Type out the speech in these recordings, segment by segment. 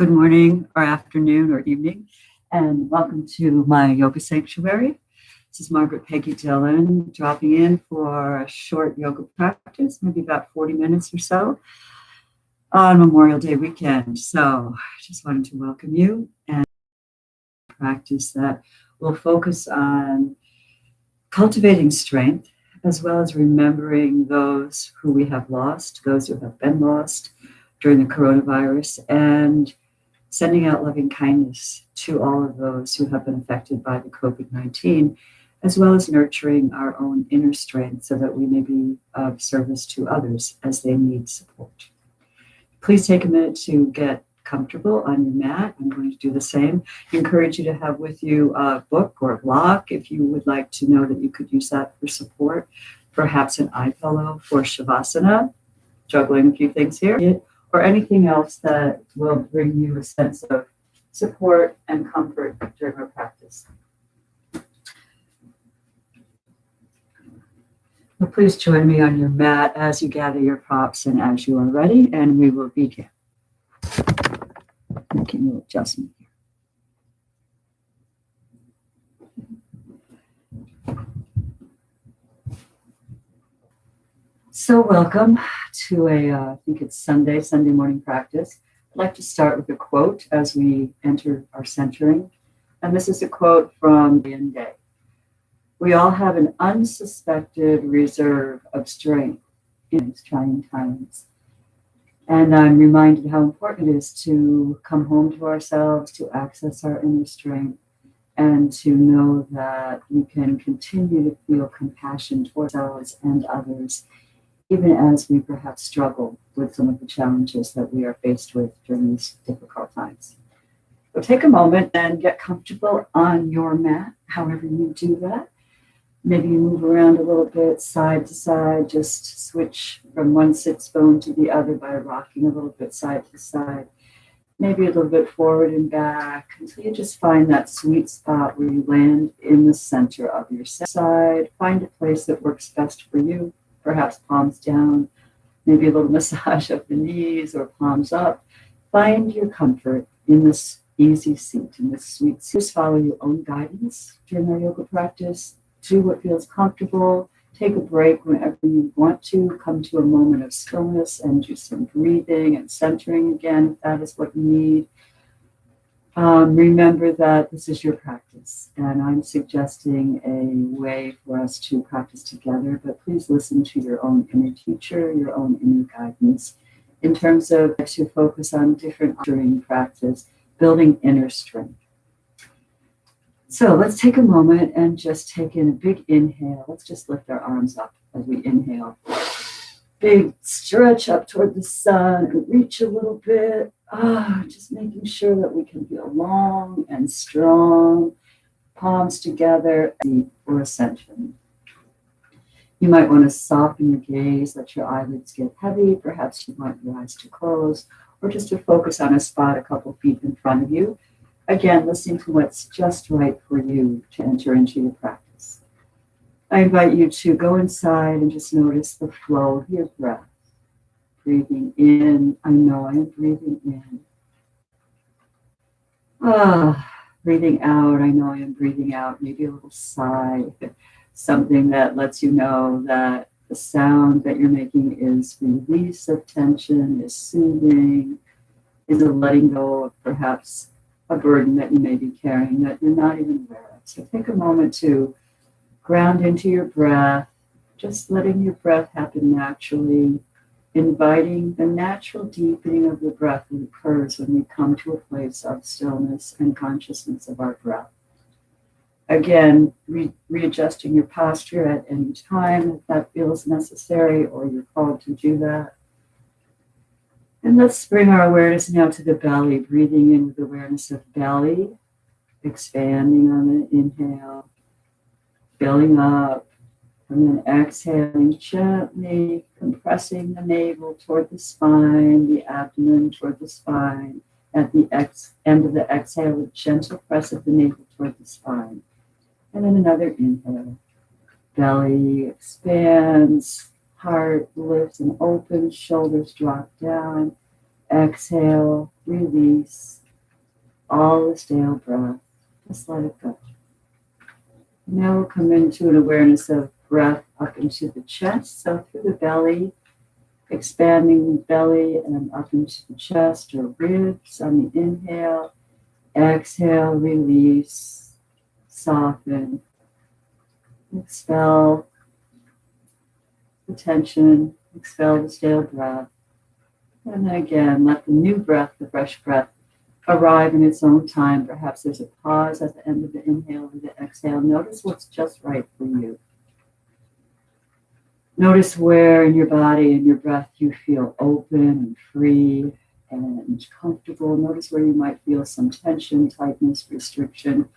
Good morning or afternoon or evening, and welcome to my yoga sanctuary. This is Margaret Peggy Dillon dropping in for a short yoga practice, maybe about 40 minutes or so on Memorial Day weekend. So I just wanted to welcome you and practice that will focus on cultivating strength as well as remembering those who we have lost, those who have been lost during the coronavirus, and sending out loving kindness to all of those who have been affected by the COVID-19, as well as nurturing our own inner strength so that we may be of service to others as they need support. Please take a minute to get comfortable on your mat. I'm going to do the same. I encourage you to have with you a book or a block if you would like to know that you could use that for support, perhaps an eye pillow for Shavasana, juggling a few things here, or anything else that will bring you a sense of support and comfort during our practice. Well, please join me on your mat as you gather your props and as you are ready, and we will begin. Making a little adjustment here. So welcome to I think it's Sunday morning practice. I'd like to start with a quote as we enter our centering. And this is a quote from Day. We all have an unsuspected reserve of strength in these trying times. And I'm reminded how important it is to come home to ourselves, to access our inner strength, and to know that we can continue to feel compassion towards ourselves and others, even as we perhaps struggle with some of the challenges that we are faced with during these difficult times. So take a moment and get comfortable on your mat, however you do that. Maybe you move around a little bit, side to side, just switch from one sits bone to the other by rocking a little bit side to side. Maybe a little bit forward and back until you just find that sweet spot where you land in the center of your side. Find a place that works best for you. Perhaps palms down, maybe a little massage of the knees or palms up. Find your comfort in this easy seat, in this sweet seat. Just follow your own guidance during our yoga practice. Do what feels comfortable. Take a break whenever you want to. Come to a moment of stillness and do some breathing and centering again if that is what you need. Remember that this is your practice, and I'm suggesting a way for us to practice together, but please listen to your own inner teacher, your own inner guidance, in terms of to focus on different during practice, building inner strength. So let's take a moment and just take in a big inhale. Let's just lift our arms up as we inhale. Big stretch up toward the sun and reach a little bit. Just making sure that we can feel long and strong, palms together, deep for ascension. You might want to soften your gaze, let your eyelids get heavy. Perhaps you want your eyes to close, or just to focus on a spot a couple feet in front of you. Again, listening to what's just right for you to enter into your practice. I invite you to go inside and just notice the flow of your breath. Breathing in, I know I am breathing in. Breathing out, I know I am breathing out. Maybe a little sigh, something that lets you know that the sound that you're making is release of tension, is soothing, is a letting go of perhaps a burden that you may be carrying that you're not even aware of. So take a moment to ground into your breath, just letting your breath happen naturally, inviting the natural deepening of the breath that occurs when we come to a place of stillness and consciousness of our breath. Again, readjusting your posture at any time if that feels necessary or you're called to do that. And let's bring our awareness now to the belly, breathing in with awareness of belly, expanding on the inhale, filling up, and then exhaling gently, compressing the navel toward the spine, the abdomen toward the spine. At the end of the exhale, a gentle press of the navel toward the spine. And then another inhale. Belly expands, heart lifts and opens, shoulders drop down. Exhale, release all the stale breath. Just let it go. Now we'll come into an awareness of breath up into the chest, so through the belly, expanding the belly and up into the chest or ribs on the inhale. Exhale, release, soften, expel the tension, expel the stale breath. And then again, let the new breath, the fresh breath, arrive in its own time. Perhaps there's a pause at the end of the inhale or the exhale. Notice what's just right for you. Notice where in your body and your breath you feel open and free and comfortable. Notice where you might feel some tension, tightness, restriction,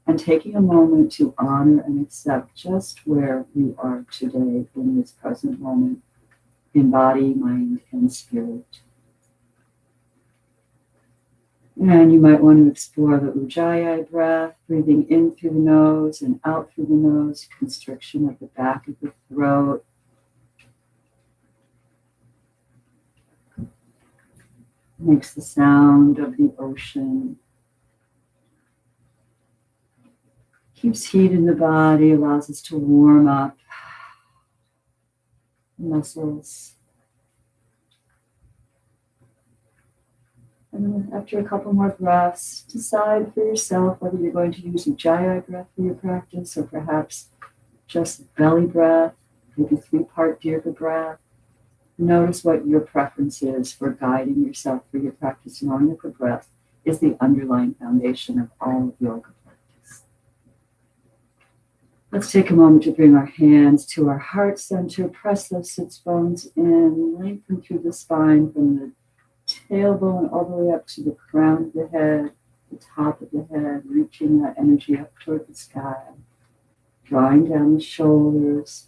and taking a moment to honor and accept just where you are today in this present moment in body, mind, and spirit. And you might want to explore the Ujjayi breath, breathing in through the nose and out through the nose, constriction of the back of the throat. Makes the sound of the ocean. Keeps heat in the body, allows us to warm up the muscles. And then after a couple more breaths, decide for yourself whether you're going to use Ujjayi breath for your practice or perhaps just belly breath, maybe 3-part Dirga breath. Notice what your preference is for guiding yourself through your practice, knowing that the breath is the underlying foundation of all of yoga practice. Let's take a moment to bring our hands to our heart center, press those sits bones in, lengthen through the spine from the tailbone all the way up to the crown of the head, the top of the head, reaching that energy up toward the sky, drawing down the shoulders.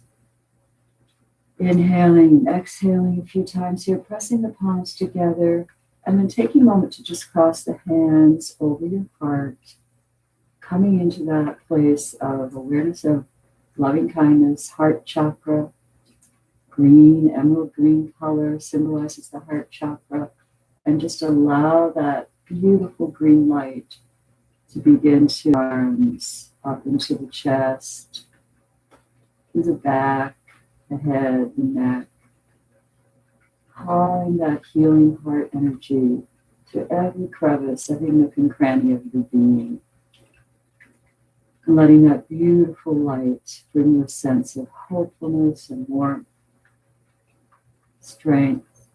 Inhaling and exhaling a few times here, pressing the palms together, and then taking a moment to just cross the hands over your heart, coming into that place of awareness of loving kindness, heart chakra, green, emerald green color symbolizes the heart chakra, and just allow that beautiful green light to begin to arms up into the chest, to the back, the head, the neck, calling that healing heart energy to every crevice, every nook and cranny of your being. And letting that beautiful light bring you a sense of hopefulness and warmth, strength,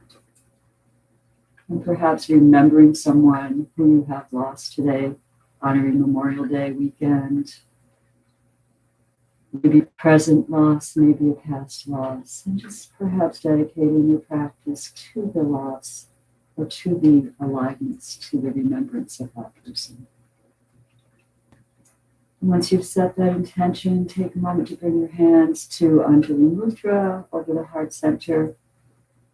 and perhaps remembering someone who you have lost today, honoring Memorial Day weekend. Maybe present loss, maybe a past loss, and just perhaps dedicating your practice to the loss or to the aliveness, to the remembrance of that person. And once you've set that intention, take a moment to bring your hands to Anjali Mudra over the heart center,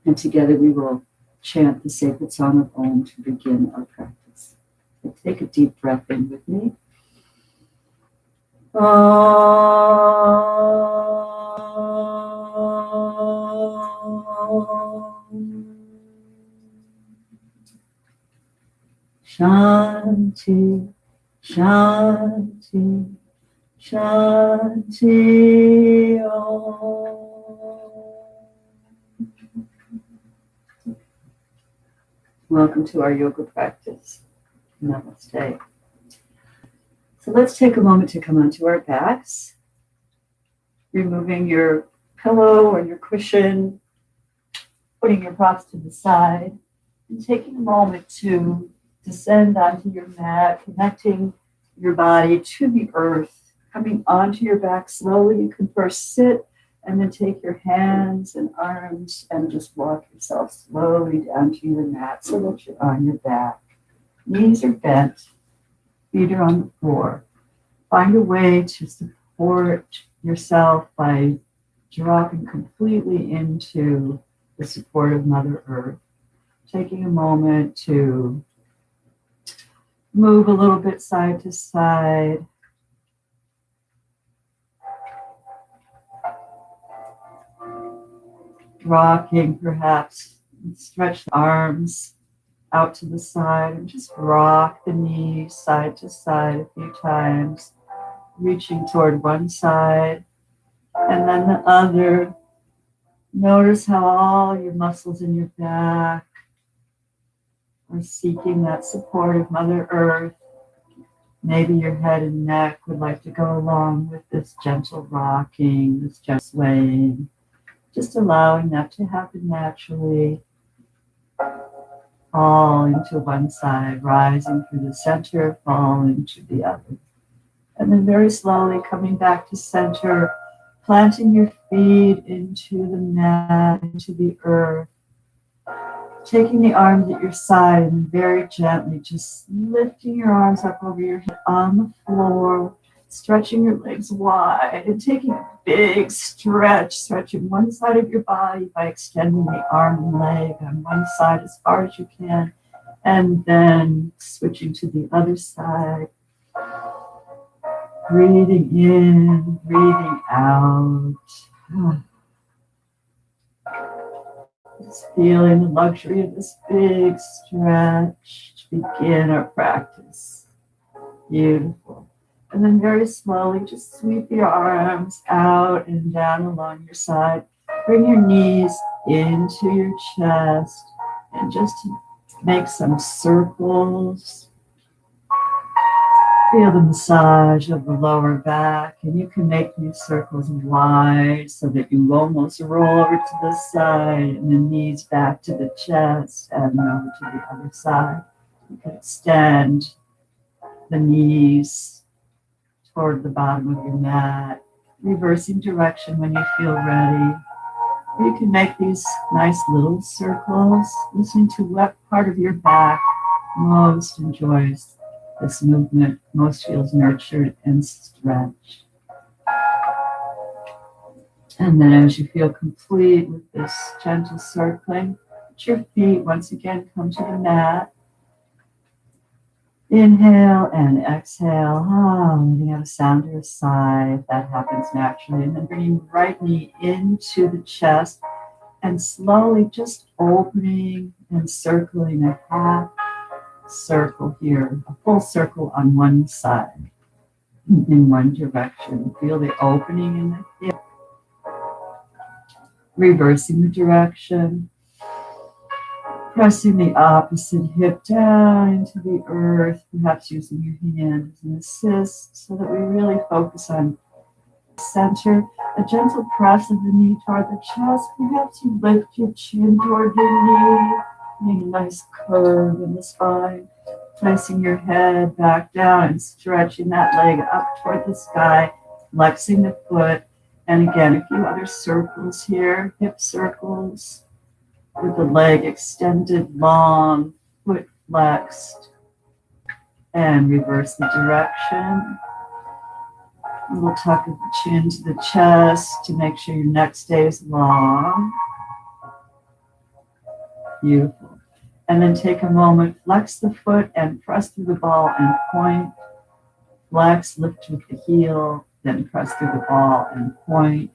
and together we will chant the sacred song of Om to begin our practice. So take a deep breath in with me. Shanti, Shanti, Shanti Om. Welcome to our yoga practice. Namaste. So let's take a moment to come onto our backs, removing your pillow or your cushion, putting your props to the side, and taking a moment to descend onto your mat, connecting your body to the earth, coming onto your back slowly. You can first sit and then take your hands and arms and just walk yourself slowly down to your mat so that you're on your back. Knees are bent. Feet are on the floor. Find a way to support yourself by dropping completely into the support of Mother Earth. Taking a moment to move a little bit side to side. Rocking perhaps, stretch the arms. out to the side, and just rock the knees side to side a few times, reaching toward one side and then the other. Notice how all your muscles in your back are seeking that support of Mother Earth. Maybe your head and neck would like to go along with this gentle rocking, this gentle swaying, just allowing that to happen naturally, all into one side, rising through the center, fall into the other. And then very slowly coming back to center, planting your feet into the mat, into the earth, taking the arms at your side and very gently just lifting your arms up over your head on the floor, stretching your legs wide and taking a big stretch, stretching one side of your body by extending the arm and leg on one side as far as you can, and then switching to the other side. Breathing in, breathing out. Just feeling the luxury of this big stretch to begin our practice. Beautiful. And then very slowly, just sweep your arms out and down along your side. Bring your knees into your chest and just make some circles. Feel the massage of the lower back, and you can make these circles wide so that you almost roll over to the side and the knees back to the chest and over to the other side. You can extend the knees toward the bottom of your mat, reversing direction when you feel ready. You can make these nice little circles, listening to what part of your back most enjoys this movement, most feels nurtured and stretched. And then as you feel complete with this gentle circling, let your feet once again come to the mat. Inhale and exhale, letting out a sound or a sigh if that happens naturally. And then bringing right knee into the chest and slowly just opening and circling a half circle here, a full circle on one side in one direction. Feel the opening in the hip, reversing the direction, pressing the opposite hip down into the earth, perhaps using your hand as an assist so that we really focus on center. A gentle press of the knee toward the chest. Perhaps you lift your chin toward your knee, making a nice curve in the spine. Placing your head back down and stretching that leg up toward the sky, flexing the foot. And again, a few other circles here, hip circles with the leg extended long, foot flexed. And reverse the direction. A little tuck of the chin to the chest to make sure your neck stays long. Beautiful. And then take a moment, flex the foot and press through the ball and point. Flex, lift with the heel, then press through the ball and point.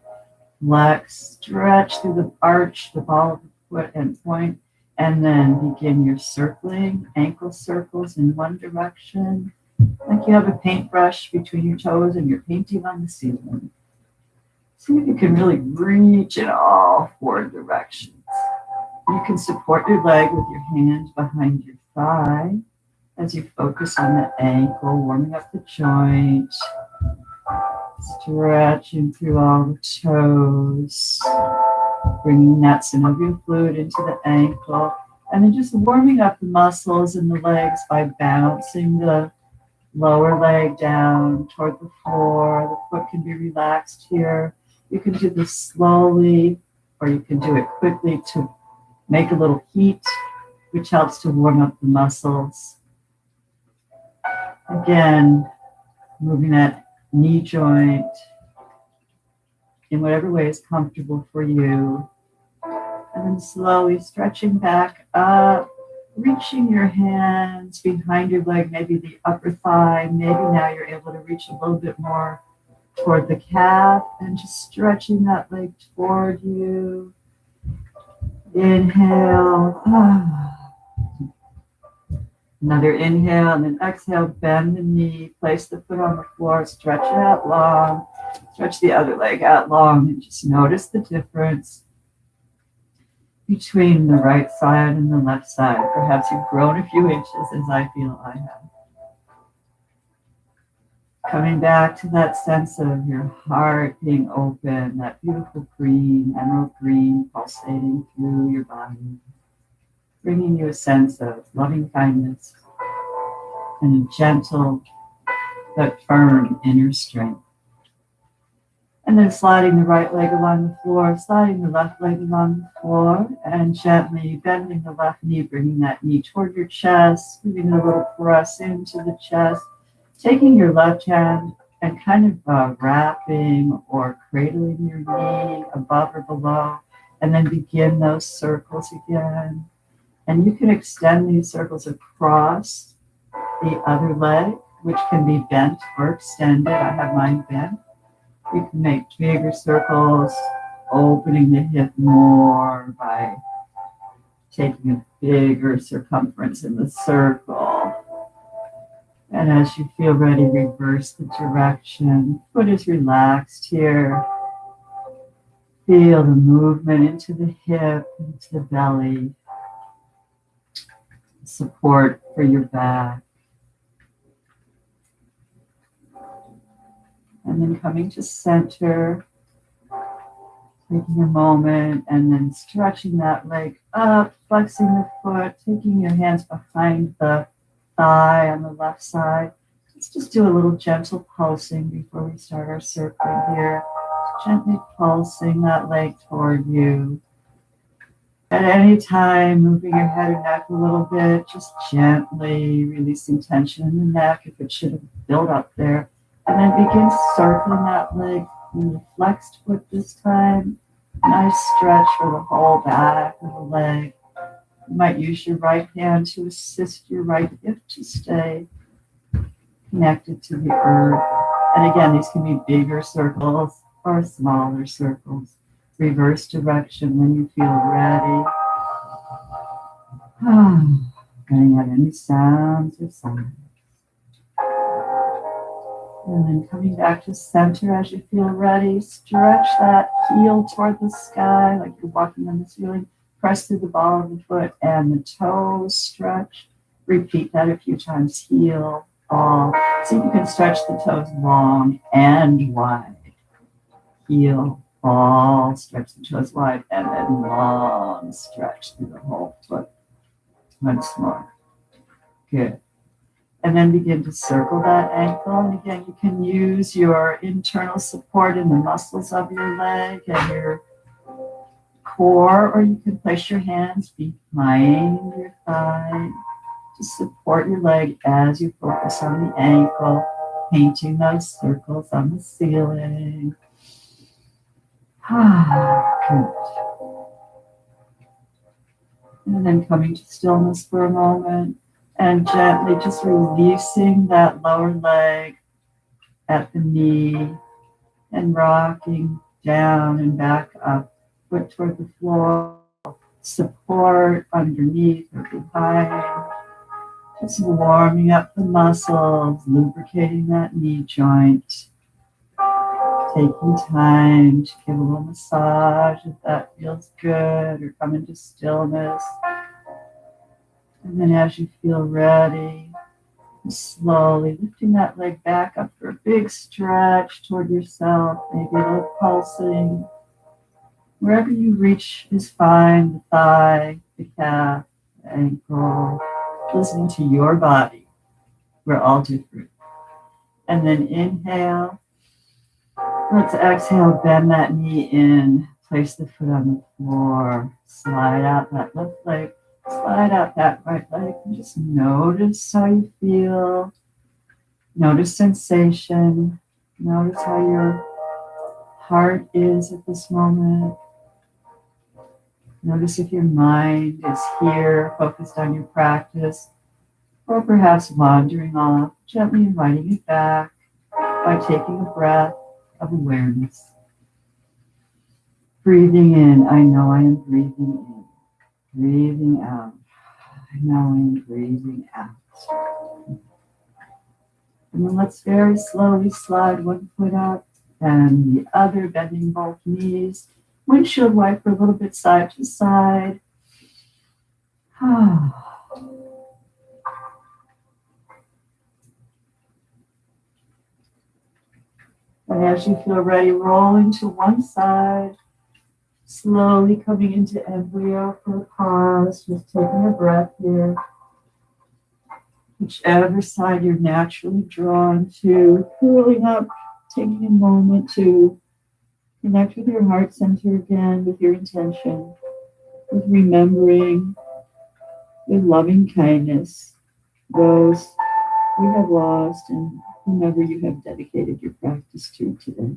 Flex, stretch through the arch, the ball of the foot and point. And then begin your circling, ankle circles in one direction. Like you have a paintbrush between your toes and you're painting on the ceiling. See if you can really reach in all four directions. You can support your leg with your hand behind your thigh as you focus on the ankle, warming up the joint, stretching through all the toes, bringing that synovial fluid into the ankle, and then just warming up the muscles in the legs by bouncing the lower leg down toward the floor. The foot can be relaxed here. You can do this slowly, or you can do it quickly to make a little heat, which helps to warm up the muscles. Again, moving that knee joint in whatever way is comfortable for you. And then slowly stretching back up, reaching your hands behind your leg, maybe the upper thigh. Maybe now you're able to reach a little bit more toward the calf and just stretching that leg toward you. Inhale. Another inhale, and then exhale, bend the knee, place the foot on the floor, stretch it out long, stretch the other leg out long, and just notice the difference between the right side and the left side. Perhaps you've grown a few inches, as I feel I have. Coming back to that sense of your heart being open, that beautiful green, emerald green pulsating through your body, bringing you a sense of loving kindness and a gentle but firm inner strength. And then sliding the right leg along the floor, sliding the left leg along the floor, and gently bending the left knee, bringing that knee toward your chest, giving a little press into the chest, taking your left hand and kind of wrapping or cradling your knee above or below, and then begin those circles again. And you can extend these circles across the other leg, which can be bent or extended. I have mine bent. You can make bigger circles, opening the hip more by taking a bigger circumference in the circle. And as you feel ready, reverse the direction. Foot is relaxed here. Feel the movement into the hip, into the belly. Support for your back. And then coming to center, taking a moment and then stretching that leg up, flexing the foot, taking your hands behind the thigh on the left side. Let's just do a little gentle pulsing before we start our circling here. Gently pulsing that leg toward you. At any time, moving your head or neck a little bit, just gently releasing tension in the neck if it should have built up there. And then begin circling that leg with the flexed foot this time. Nice stretch for the whole back of the leg. You might use your right hand to assist your right hip to stay connected to the earth. And again, these can be bigger circles or smaller circles. Reverse direction when you feel ready. Getting out any sounds or sighs. And then coming back to center as you feel ready. Stretch that heel toward the sky like you're walking on the ceiling. Press through the ball of the foot and the toes stretch. Repeat that a few times. Heel, ball. See if you can stretch the toes long and wide. Heel, ball, stretch the toes wide, and then long stretch through the whole foot. Once more. Good. And then begin to circle that ankle. And again, you can use your internal support in the muscles of your leg and your core, or you can place your hands behind your thigh to support your leg as you focus on the ankle, painting those circles on the ceiling. Good. And then coming to stillness for a moment. And gently just releasing that lower leg at the knee and rocking down and back up, foot toward the floor, support underneath or behind, just warming up the muscles, lubricating that knee joint, taking time to give a little massage if that feels good, or come into stillness. And then as you feel ready, slowly lifting that leg back up for a big stretch toward yourself, maybe a little pulsing. Wherever you reach is fine, the thigh, the calf, the ankle, listening to your body. We're all different. And then inhale. Let's exhale, bend that knee in, place the foot on the floor, slide out that left leg. Slide out that right leg and just notice how you feel. Notice sensation. Notice how your heart is at this moment. Notice if your mind is here, focused on your practice, or perhaps wandering off, gently inviting it back by taking a breath of awareness. Breathing in, I know I am breathing in. Breathing out, And now in breathing out. And then let's very slowly slide one foot up and the other, bending both knees. Windshield wiper a little bit side to side. And as you feel ready, rolling to one side, slowly coming into embryo for a pause, just taking a breath here. Whichever side you're naturally drawn to, curling up, taking a moment to connect with your heart center again, with your intention, with remembering with loving kindness those you have lost and whomever you have dedicated your practice to today.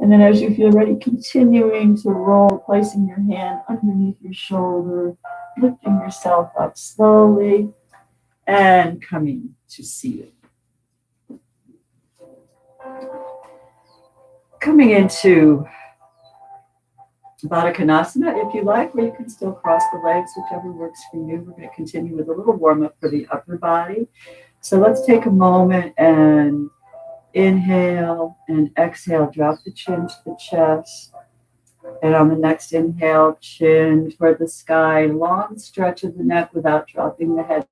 And then as you feel ready, continuing to roll, placing your hand underneath your shoulder, lifting yourself up slowly, and coming to seated. Coming into Baddha Konasana, if you like, or you can still cross the legs, whichever works for you. We're going to continue with a little warm-up for the upper body. So let's take a moment and inhale and exhale. Drop the chin to the chest. And on the next inhale, chin toward the sky. Long stretch of the neck without dropping the head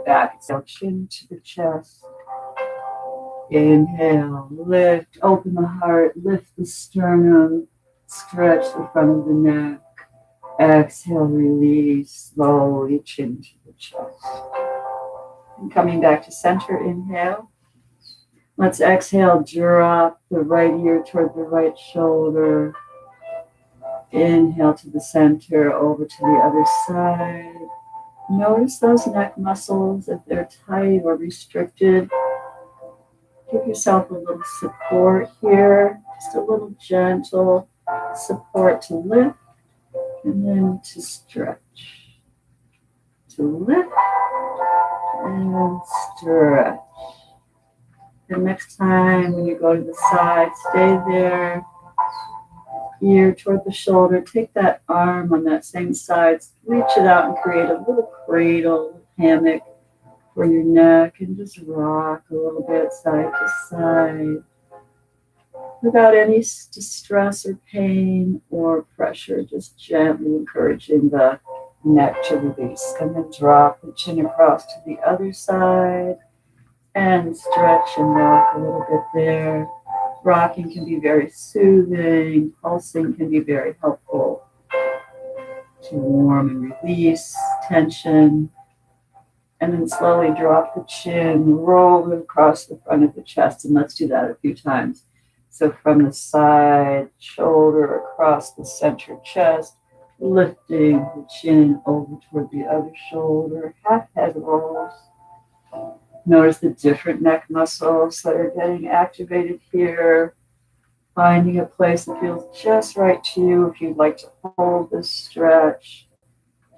back. So chin to the chest. Inhale, lift, open the heart, lift the sternum, stretch the front of the neck. Exhale, release, slowly chin to the chest. And coming back to center, inhale. Let's exhale, drop the right ear toward the right shoulder. Inhale to the center, over to the other side. Notice those neck muscles, if they're tight or restricted. Give yourself a little support here, just a little gentle support to lift and then to stretch. To lift and stretch. The next time when you go to the side, stay there, ear toward the shoulder. Take that arm on that same side, reach it out and create a little cradle, hammock for your neck, and just rock a little bit side to side without any distress or pain or pressure, just gently encouraging the neck to release. And then drop the chin across to the other side and stretch and rock a little bit there. Rocking can be very soothing. Pulsing can be very helpful to warm and release tension. And then slowly drop the chin, roll it across the front of the chest. And let's do that a few times. So from the side, shoulder across the center chest, lifting the chin over toward the other shoulder, half head rolls. Notice the different neck muscles that are getting activated here. Finding a place that feels just right to you. If you'd like to hold this stretch,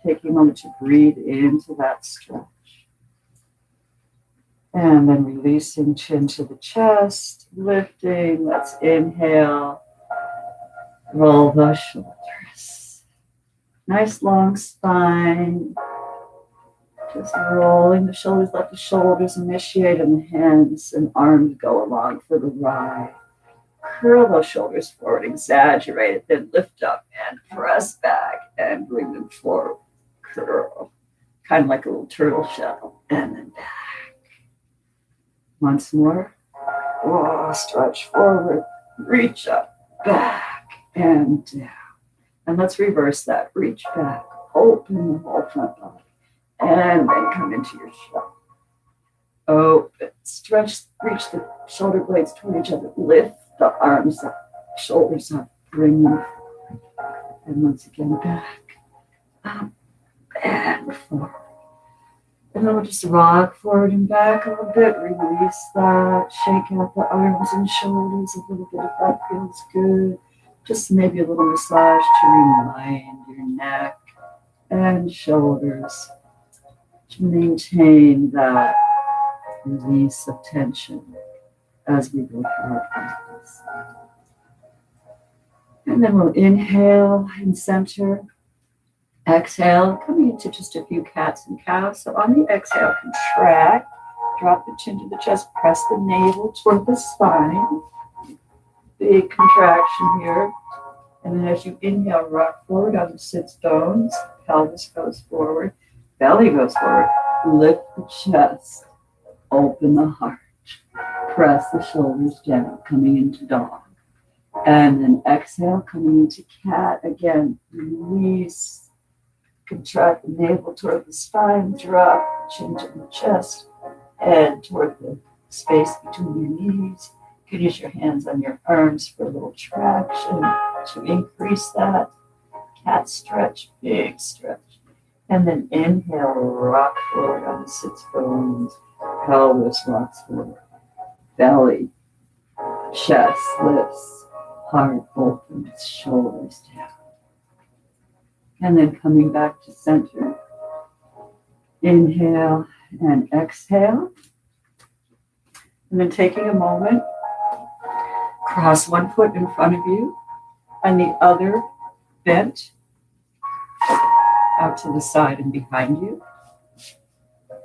taking a moment to breathe into that stretch. And then releasing chin to the chest, lifting. Let's inhale. Roll the shoulders. Nice long spine. Just rolling the shoulders, let the shoulders initiate and the hands and arms go along for the ride. Curl those shoulders forward, exaggerate it, then lift up and press back and bring them forward. Curl, kind of like a little turtle shell, and then back. Once more. Oh, stretch forward, reach up, back, and down. And let's reverse that. Reach back, open the whole front body. And then come into your shell. Open, stretch, reach the shoulder blades toward each other. Lift the arms up, shoulders up, bring them forward. And once again, back, up, and forward. And then we'll just rock forward and back a little bit. Release that, shake out the arms and shoulders a little bit if that feels good. Just maybe a little massage to remind your neck and shoulders to maintain that release of tension as we go through our practice. And then we'll inhale in center, Exhale, coming into just a few cats and cows. So on the exhale, contract, drop the chin to the chest, press the navel toward the spine. Big contraction here. And then as you inhale, rock forward on the sits bones, pelvis goes forward, belly goes forward. Lift the chest, open the heart, press the shoulders down, coming into dog. And then exhale, coming into cat. Again, release, contract the navel toward the spine, drop the chin to the chest, head toward the space between your knees. You can use your hands on your arms for a little traction to increase that. Cat stretch, big stretch. And then inhale, rock forward on the sits bones, pelvis rocks forward, belly, chest lifts, heart opens, shoulders down. And then coming back to center. Inhale and exhale. And then taking a moment, cross one foot in front of you and the other bent out to the side and behind you. I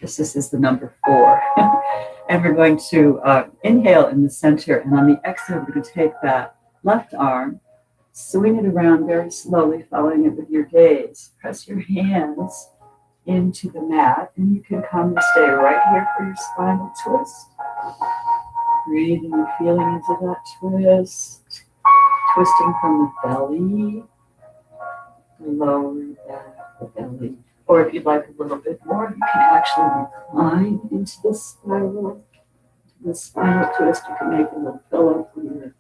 guess this is the number 4. And we're going to inhale in the center, and on the exhale, we're going to take that left arm, swing it around very slowly, following it with your gaze. Press your hands into the mat, and you can come and stay right here for your spinal twist. Breathing and feeling into that twist, twisting from the belly, the lower back, the belly. Or if you'd like a little bit more, you can actually recline into the spiral. The spinal twist, you can make a little pillow for your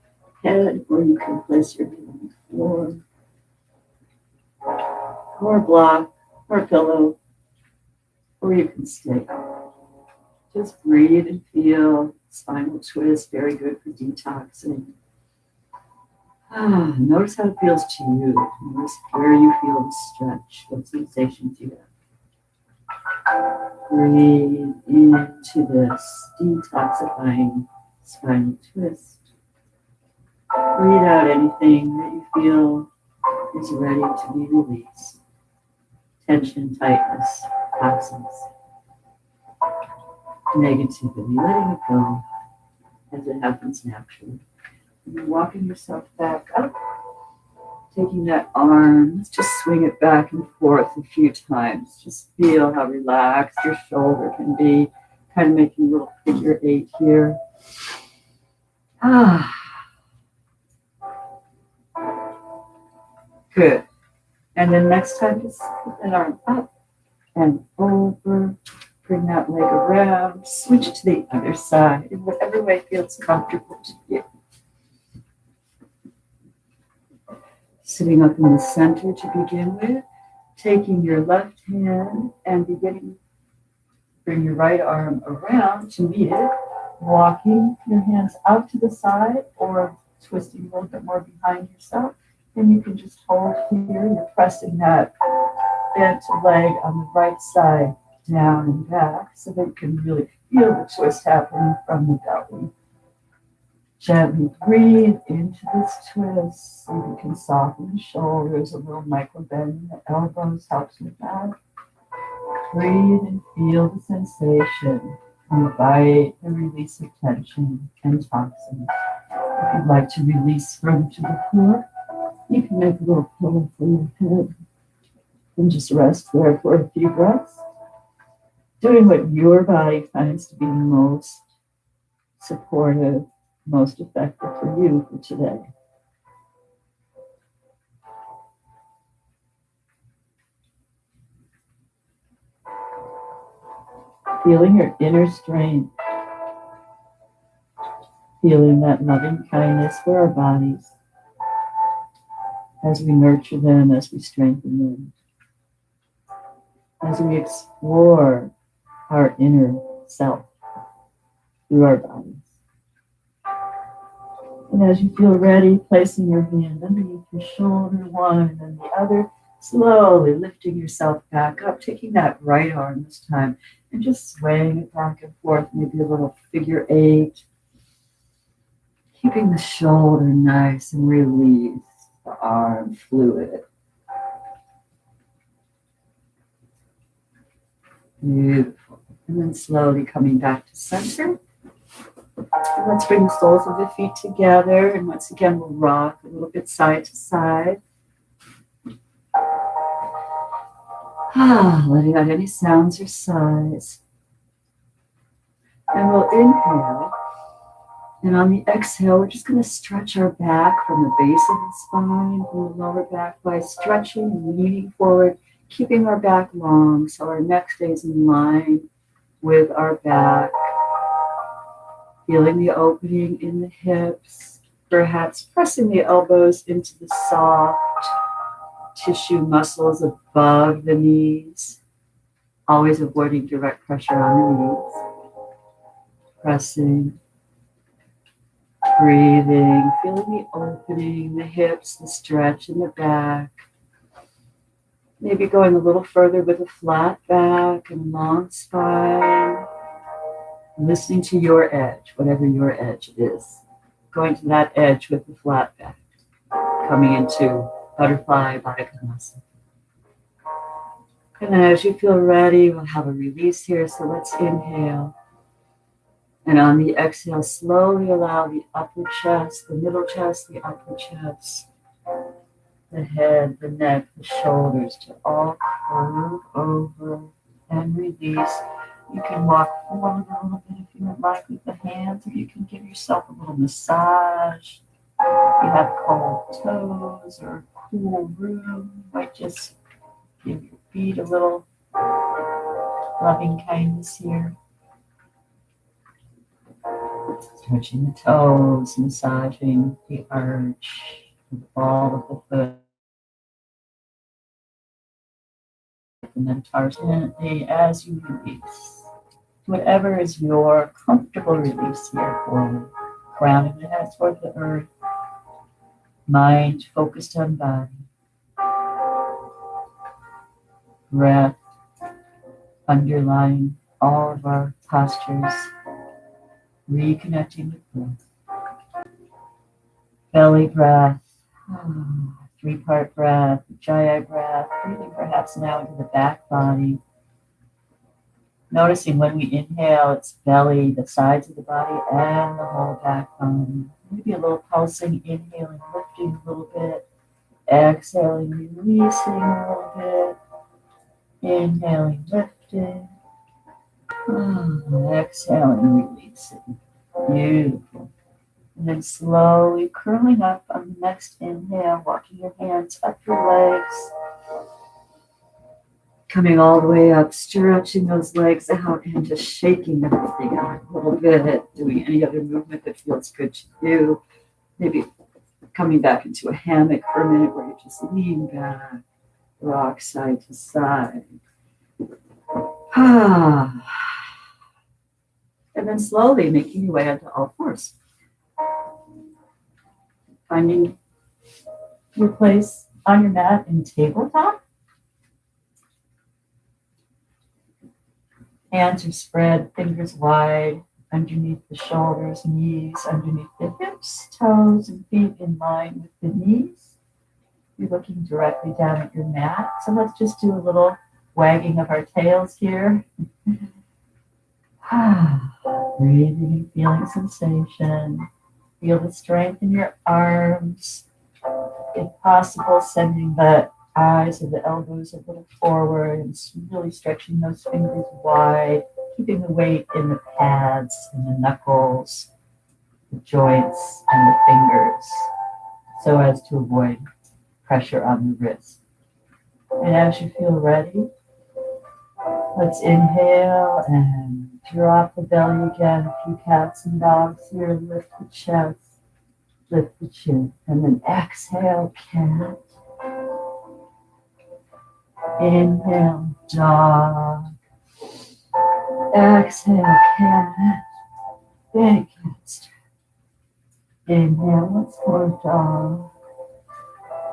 head, or you can place your head on the floor, or a block, or a pillow, or you can stay. Just breathe and feel. Spinal twist, very good for detoxing. Notice how it feels to you. Notice where you feel the stretch, what sensations you have. Breathe into this detoxifying spinal twist. Breathe out anything that you feel is ready to be released. Tension, tightness, toxins, negativity, letting it go as it happens naturally. And then walking yourself back up, taking that arm, let's just swing it back and forth a few times. Just feel how relaxed your shoulder can be, kind of making a little figure 8 here. Good. And then next time, just put that arm up and over. Bring that leg around, switch to the other side in whatever way feels comfortable to you. Sitting up in the center to begin with, taking your left hand and bring your right arm around to meet it, walking your hands out to the side or twisting a little bit more behind yourself. And you can just hold here. You're pressing that bent leg on the right side down and back so that you can really feel the twist happening from the belly. Gently breathe into this twist so you can soften the shoulders, a little micro bend in the elbows helps with that. Breathe and feel the sensation. Invite the release of tension and toxins. If you'd like to release from to the floor, you can make a little pillow for your head and just rest there for a few breaths. Doing what your body finds to be most supportive, most effective for you for today. Feeling your inner strength. Feeling that loving kindness for our bodies as we nurture them, as we strengthen them, as we explore our inner self through our bodies. And as you feel ready, placing your hand underneath your shoulder, one and then the other, slowly lifting yourself back up, taking that right arm this time and just swaying it back and forth, maybe a little figure 8. Keeping the shoulder nice and released, the arm fluid. Beautiful. And then slowly coming back to center. And let's bring the soles of the feet together. And once again, we'll rock a little bit side to side. Letting out any sounds or sighs. And we'll inhale. And on the exhale, we're just going to stretch our back from the base of the spine, from the lower back, by stretching and leaning forward, keeping our back long so our neck stays in line with our back. Feeling the opening in the hips, perhaps pressing the elbows into the soft tissue muscles above the knees, always avoiding direct pressure on the knees. Pressing, breathing, feeling the opening, the hips, the stretch in the back. Maybe going a little further with a flat back and long spine. Listening to your edge, whatever your edge is. Going to that edge with the flat back. Coming into butterfly baddha konasana. And then as you feel ready, we'll have a release here. So let's inhale. And on the exhale, slowly allow the upper chest, the middle chest, the upper chest, the head, the neck, the shoulders to all curve over and release. You can walk forward a little bit if you would like with the hands, or you can give yourself a little massage. If you have cold toes or a cool room, you might just give your feet a little loving kindness here. Stretching the toes, massaging the arch, the ball of the foot. And then gently as you release. Whatever is your comfortable release here, forward. Grounding the head toward the earth. Mind focused on body. Breath underlying all of our postures. Reconnecting with breath. Belly breath. 3-part breath. Ujjayi breath. Breathing perhaps now into the back body. Noticing when we inhale, it's belly, the sides of the body, and the whole back body. Maybe a little pulsing, inhaling, lifting a little bit. Exhaling, releasing a little bit. Inhaling, lifting. Exhaling, releasing. Beautiful. And then slowly curling up on the next inhale, walking your hands up your legs. Coming all the way up, stretching those legs out and just shaking everything out a little bit, doing any other movement that feels good to you. Maybe coming back into a hammock for a minute where you just lean back, rock side to side. And then slowly making your way onto all fours. Finding your place on your mat in tabletop. Hands are spread, fingers wide, underneath the shoulders, knees, underneath the hips, toes and feet in line with the knees. You're looking directly down at your mat. So let's just do a little wagging of our tails here. Breathing and feeling sensation. Feel the strength in your arms. If possible, sending the eyes or the elbows a little forward and really stretching those fingers wide, keeping the weight in the pads and the knuckles, the joints and the fingers, so as to avoid pressure on the wrist. And as you feel ready, let's inhale and drop the belly again. A few cats and dogs here. Lift the chest, lift the chin, and then exhale, cat. Inhale, dog. Exhale, cat. Big cat stretch. Inhale, once more, dog.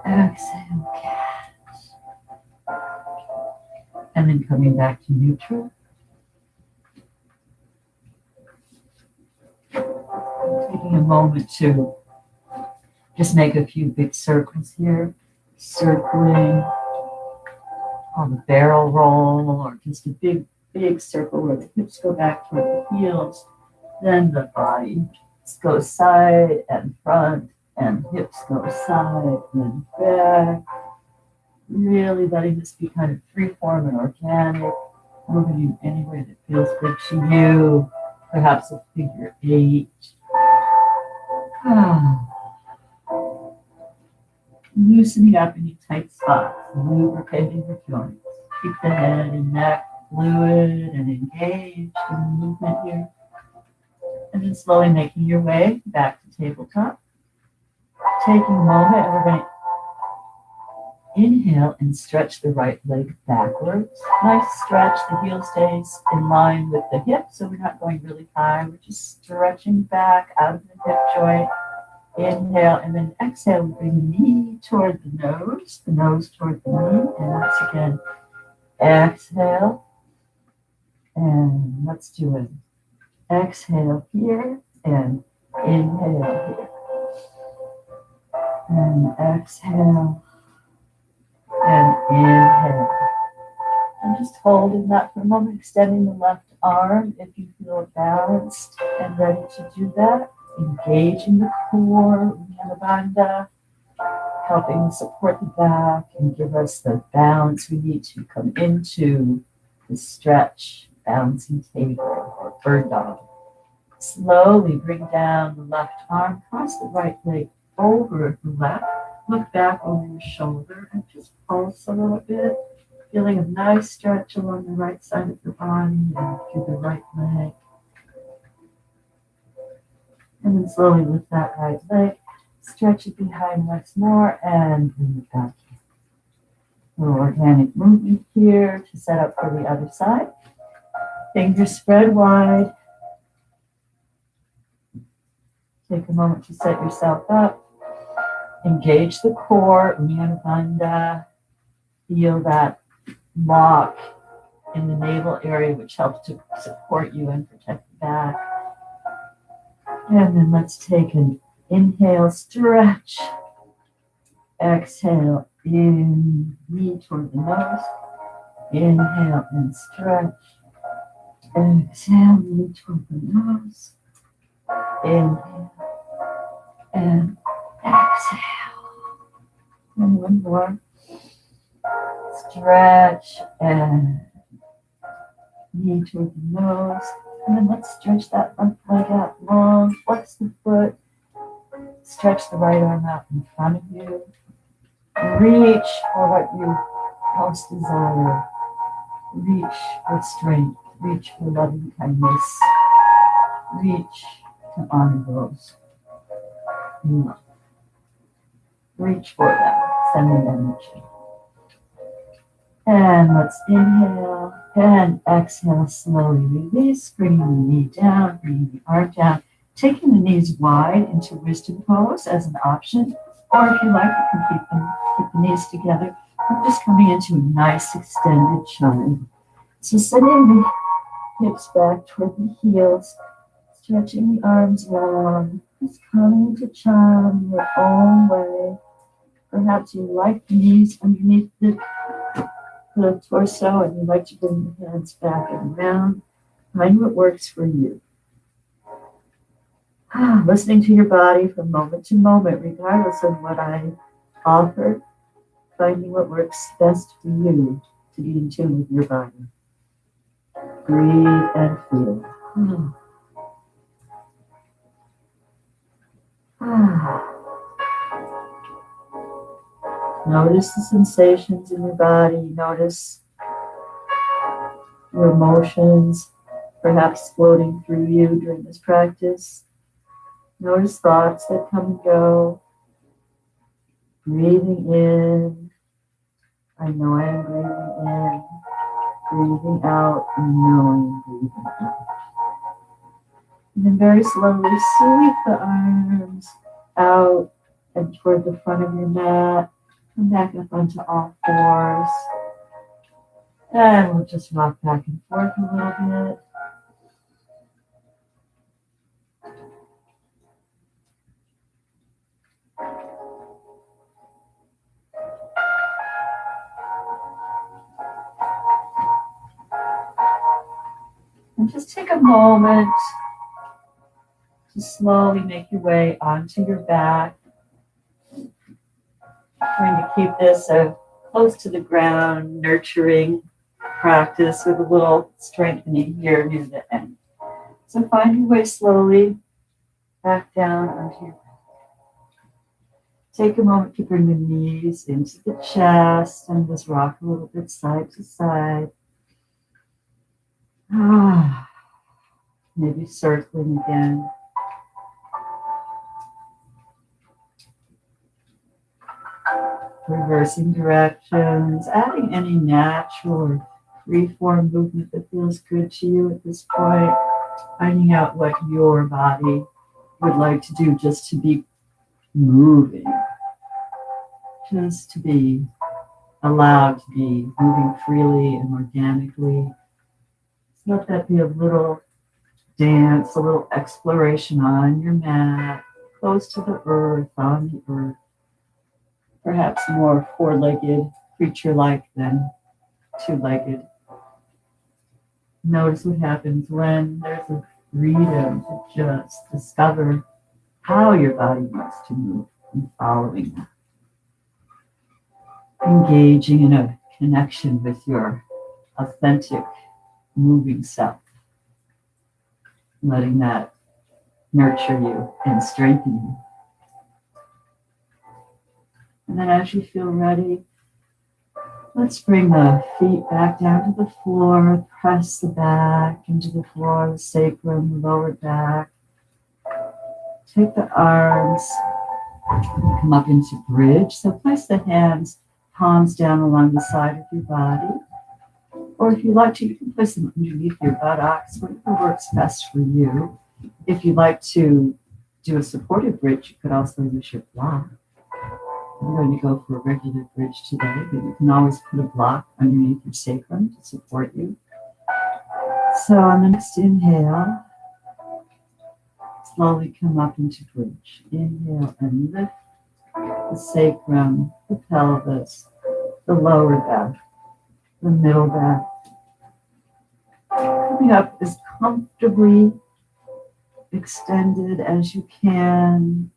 Exhale, cat. And then coming back to neutral. Taking a moment to just make a few big circles here. Circling on the barrel roll, or just a big big circle where the hips go back toward the heels. Then the body goes side and front, and hips go side and back. Really letting this be kind of free-form and organic, moving in any way that feels good to you. Perhaps a figure 8. Loosening up any tight spots, lubricating the joints. Keep the head and neck fluid and engaged in the movement here. And then slowly making your way back to tabletop. Taking a moment, and we're going to inhale and stretch the right leg backwards. Nice stretch. The heel stays in line with the hip, so we're not going really high. We're just stretching back out of the hip joint. Inhale, and then exhale. We bring the knee toward the nose toward the knee. And once again, exhale. And let's do it. Exhale here and inhale here. And exhale and inhale. And just holding that for a moment, extending the left arm if you feel balanced and ready to do that. Engaging the core, Uddiyana Bandha, helping support the back and give us the balance we need to come into the stretch, balancing table or bird dog. Slowly bring down the left arm, cross the right leg over the left, look back over your shoulder and just pulse a little bit, feeling a nice stretch along the right side of your body and through the right leg. And then slowly lift that right leg, stretch it behind once more, and bring it back. A little organic movement here to set up for the other side. Fingers spread wide. Take a moment to set yourself up. Engage the core, Uddiyana Bandha. Feel that lock in the navel area, which helps to support you and protect the back. And then let's take an inhale, stretch. Exhale, in, knee toward the nose. Inhale and stretch. Exhale, knee toward the nose. Inhale and exhale. And one more. Stretch and knee toward the nose. And then let's stretch that left leg out long. Flex the foot. Stretch the right arm out in front of you. Reach for what you most desire. Reach for strength. Reach for loving kindness. Reach to honor those you love. Reach for them. Send them energy. And let's inhale and exhale slowly. Release, bringing the knee down, bringing the arm down. Taking the knees wide into wisdom pose as an option. Or if you like, you can keep the knees together. We're just coming into a nice extended chime. So sending the hips back toward the heels. Stretching the arms long. Just coming into chime your own way. Perhaps you like the knees underneath the torso and you like to bring the hands back and around. Find what works for you. Listening to your body from moment to moment, regardless of what I offer, finding what works best for you to be in tune with your body. Breathe and feel. Notice the sensations in your body. Notice your emotions, perhaps floating through you during this practice. Notice thoughts that come and go. Breathing in. I know I am breathing in. Breathing out and knowing breathing in. And then very slowly sweep the arms out and toward the front of your mat. Come back up onto all fours. And we'll just rock back and forth a little bit. And just take a moment to slowly make your way onto your back. Trying to keep this close to the ground, nurturing practice with a little strengthening here near the end. So find your way slowly back down onto your back. Take a moment to bring the knees into the chest and just rock a little bit side to side. Maybe circling again. Reversing directions, adding any natural or free-form movement that feels good to you at this point. Finding out what your body would like to do just to be moving. Just to be allowed to be moving freely and organically. Let that be a little dance, a little exploration on your mat, close to the earth, on the earth. Perhaps more four-legged, creature-like than two-legged. Notice what happens when there's a freedom to just discover how your body wants to move and following that. Engaging in a connection with your authentic moving self. Letting that nurture you and strengthen you. And then as you feel ready, let's bring the feet back down to the floor, press the back into the floor, the sacrum, the lower back. Take the arms, come up into bridge. So place the hands, palms down along the side of your body. Or if you like to, you can place them underneath your buttocks, whatever works best for you. If you'd like to do a supported bridge, you could also use your block. I'm going to go for a regular bridge today, but you can always put a block underneath your sacrum to support you. So on the next inhale, slowly come up into bridge. Inhale and lift the sacrum, the pelvis, the lower back, the middle back. Coming up as comfortably extended as you can.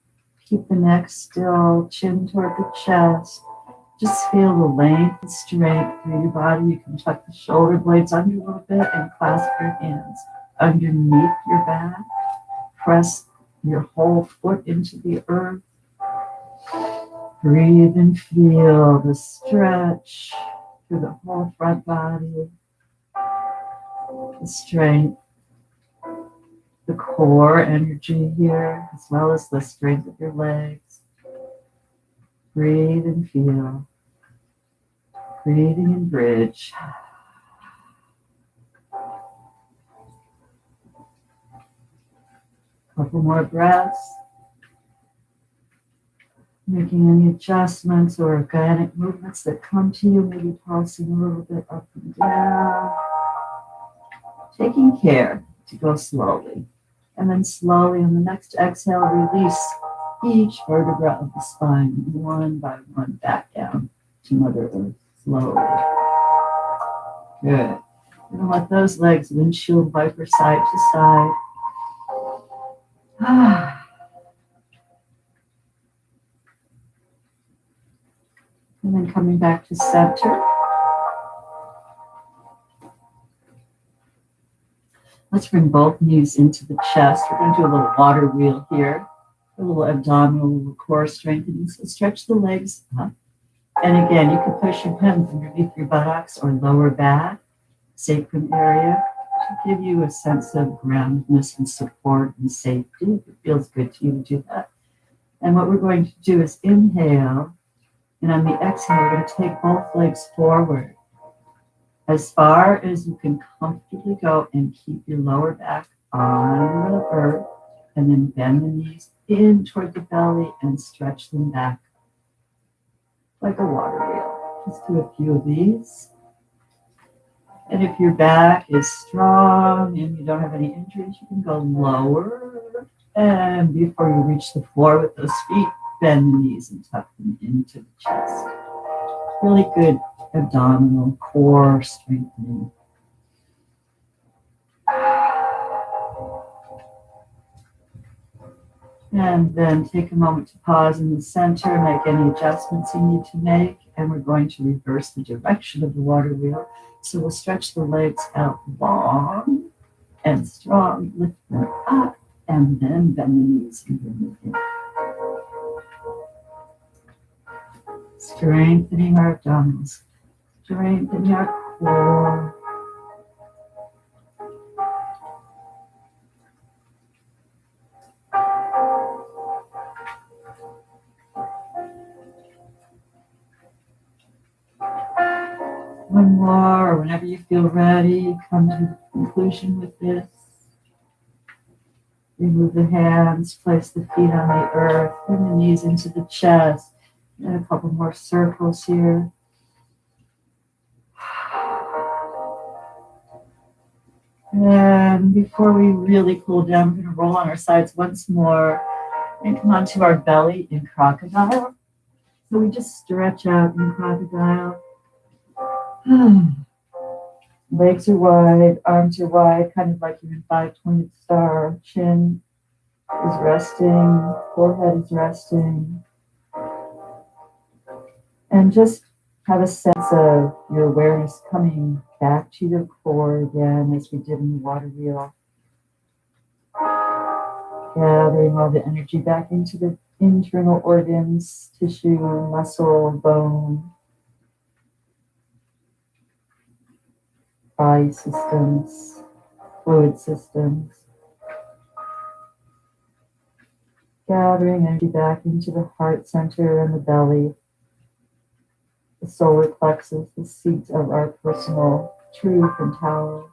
Keep the neck still, chin toward the chest. Just feel the length and strength through your body. You can tuck the shoulder blades under a little bit and clasp your hands underneath your back. Press your whole foot into the earth. Breathe and feel the stretch through the whole front body. The strength, the core energy here, as well as the strength of your legs. Breathe and feel. Breathing in bridge. Couple more breaths. Making any adjustments or organic movements that come to you, maybe pulsing a little bit up and down. Taking care to go slowly. And then slowly on the next exhale, release each vertebra of the spine one by one back down to Mother Earth slowly. Good. We're going to let those legs windshield wiper side to side. And then coming back to center. Let's bring both knees into the chest. We're going to do a little water wheel here. A little abdominal, a little core strengthening. So stretch the legs up. And again, you can place your hands underneath your buttocks or lower back, sacrum area, to give you a sense of groundedness and support and safety. If it feels good to you to do that. And what we're going to do is inhale. And on the exhale, we're going to take both legs forward as far as you can comfortably go and keep your lower back on the earth. And then bend the knees in toward the belly and stretch them back like a water wheel. Just do a few of these. And if your back is strong and you don't have any injuries, you can go lower. And before you reach the floor with those feet, bend the knees and tuck them into the chest. Really good abdominal core strengthening. And then take a moment to pause in the center, make any adjustments you need to make, and we're going to reverse the direction of the water wheel. So we'll stretch the legs out long and strong, lift them up, and then bend the knees even again. Strengthening our abdominals, strengthening our core. One more, or whenever you feel ready, come to the conclusion with this. Remove the hands, place the feet on the earth, bring the knees into the chest. And a couple more circles here. And before we really cool down, we're going to roll on our sides once more and come onto our belly in crocodile. So we just stretch out in crocodile. Legs are wide, arms are wide, kind of like you're in 5-pointed star. Chin is resting, forehead is resting. And just have a sense of your awareness coming back to your core again, as we did in the water wheel. Gathering all the energy back into the internal organs, tissue, muscle, bone, body systems, fluid systems. Gathering energy back into the heart center and the belly, the solar plexus, the seat of our personal truth and tower.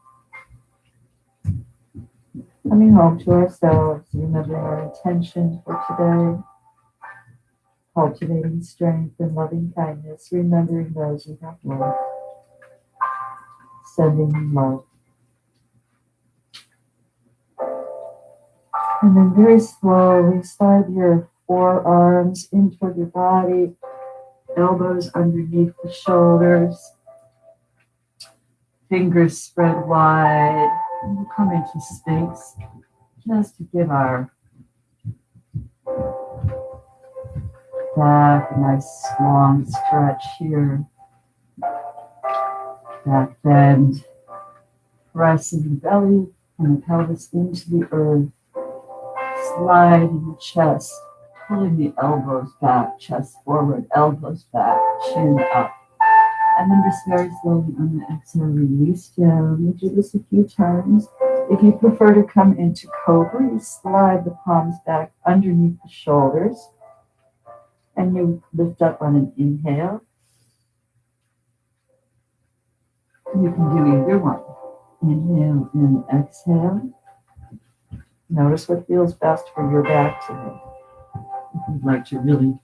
Coming home to ourselves, remembering our intention for today, cultivating strength and loving kindness, remembering those we have loved, sending them love. And then very slowly slide your forearms in toward your body, elbows underneath the shoulders, fingers spread wide. And we'll come into space just to give our back a nice long stretch here. Back bend, pressing the belly and the pelvis into the earth. Sliding the chest, pulling the elbows back, chest forward, elbows back, chin up. And then just very slowly on the exhale, release down. We'll do this a few times. If you prefer to come into cobra, you slide the palms back underneath the shoulders. And you lift up on an inhale. You can do either one. Inhale and exhale. Notice what feels best for your back today. If you'd like to really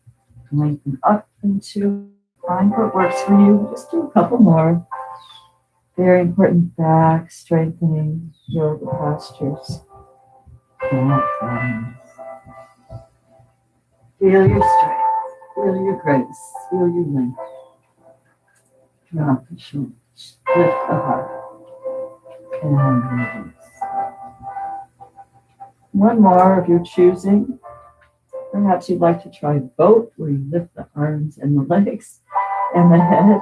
lengthen up into, find what works for you. Just do a couple more. Very important back strengthening yoga postures. Feel your strength. Feel your grace. Feel your length. Drop the shoulders. Lift the heart. And release. One more if you're choosing. Perhaps you'd like to try boat, where you lift the arms and the legs and the head,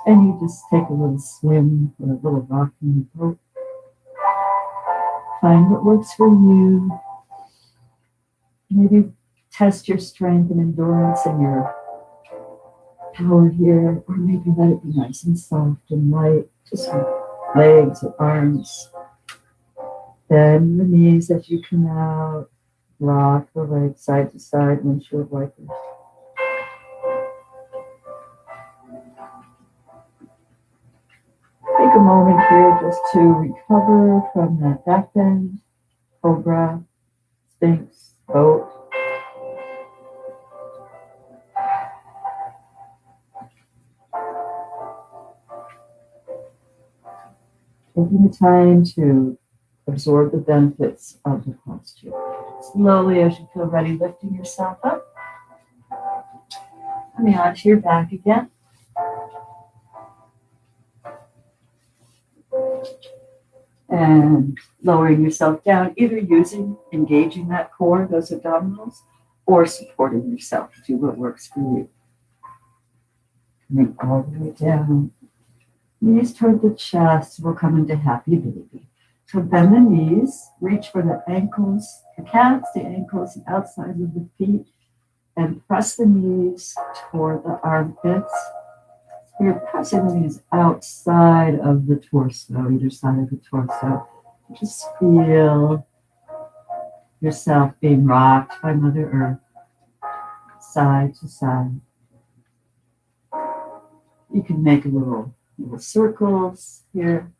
and you just take a little swim or a little rock in the boat. Find what works for you. Maybe test your strength and endurance and your power here, or maybe let it be nice and soft and light, just your legs or arms. Bend the knees as you come out. Rock the legs side to side, windshield wipers. Take a moment here just to recover from that back bend, cobra, sphinx, boat. Taking the time to absorb the benefits of the posture. Slowly, as you feel ready, lifting yourself up. Coming onto your back again. And lowering yourself down, either engaging that core, those abdominals, or supporting yourself. Do what works for you. Coming all the way down. Knees toward the chest. We'll come into happy baby. So bend the knees, reach for the ankles, the calves, the ankles, the outside of the feet, and press the knees toward the armpits. So you're pressing the knees outside of the torso, either side of the torso. Just feel yourself being rocked by Mother Earth, side to side. You can make little circles here.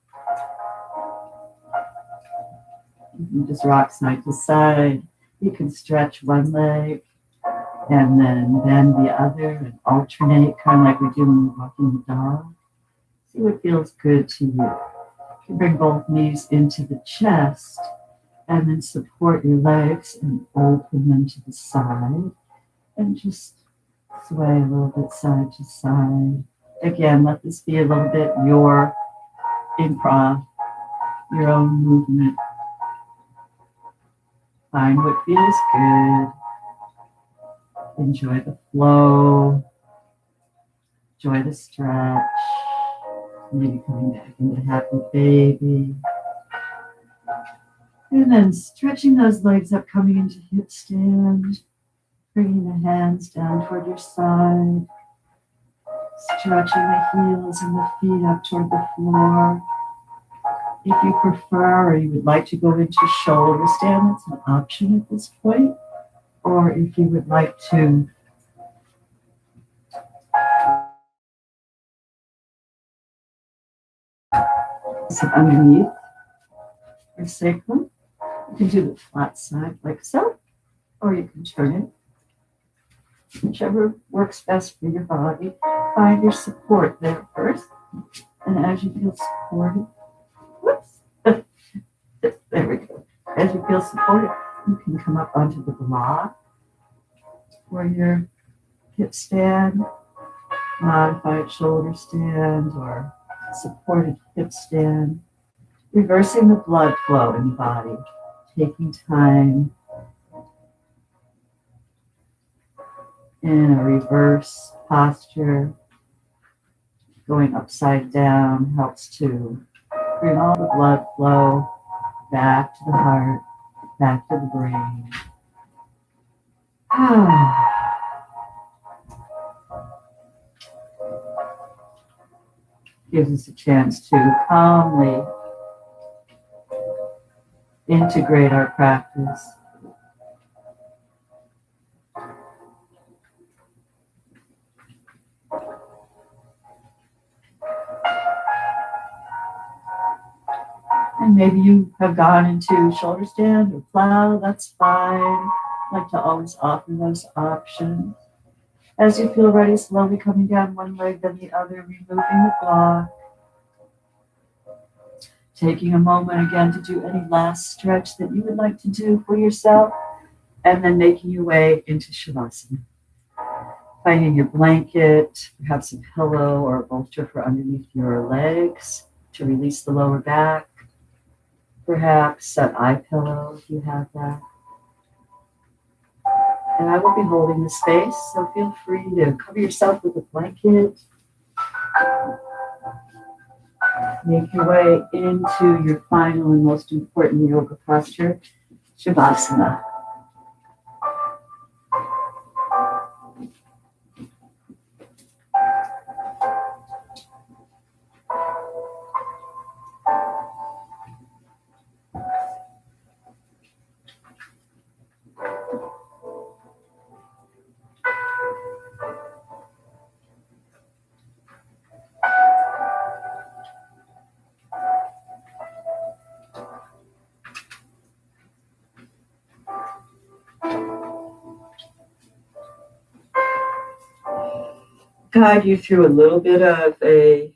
You can just rock side to side. You can stretch one leg and then bend the other and alternate, kind of like we do when we're walking the dog. See what feels good to you. You can bring both knees into the chest and then support your legs and open them to the side and just sway a little bit side to side. Again, let this be a little bit your improv, your own movement. Find what feels good. Enjoy the flow. Enjoy the stretch. Maybe coming back into happy baby. And then stretching those legs up, coming into hip stand. Bringing the hands down toward your side. Stretching the heels and the feet up toward the floor. If you prefer or you would like to go into shoulder stand, that's an option at this point. Or if you would like to sit underneath your sacrum, you can do the flat side like so, or you can turn it. Whichever works best for your body. Find your support there first. And as you feel supported, there we go. As you feel supported, you can come up onto the block for your hip stand, modified shoulder stand, or supported hip stand. Reversing the blood flow in the body, taking time in a reverse posture. Going upside down helps to bring all the blood flow back to the heart, back to the brain. Gives us a chance to calmly integrate our practice. And maybe you have gone into shoulder stand or plow, that's fine. I like to always offer those options. As you feel ready, slowly coming down one leg, then the other, removing the block. Taking a moment again to do any last stretch that you would like to do for yourself, and then making your way into Shavasana. Finding your blanket, perhaps a pillow or a bolster for underneath your legs to release the lower back. Perhaps an eye pillow if you have that. And I will be holding the space, so feel free to cover yourself with a blanket. Make your way into your final and most important yoga posture, Shavasana. Guide you through a little bit of a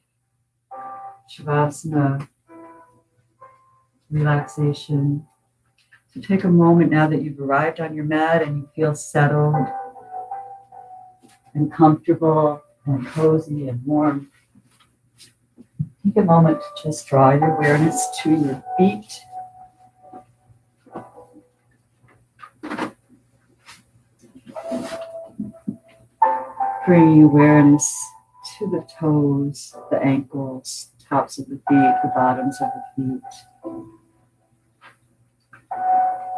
Shavasana relaxation. So take a moment now that you've arrived on your mat and you feel settled and comfortable and cozy and warm. Take a moment to just draw your awareness to your feet. Bringing awareness to the toes, the ankles, tops of the feet, the bottoms of the feet.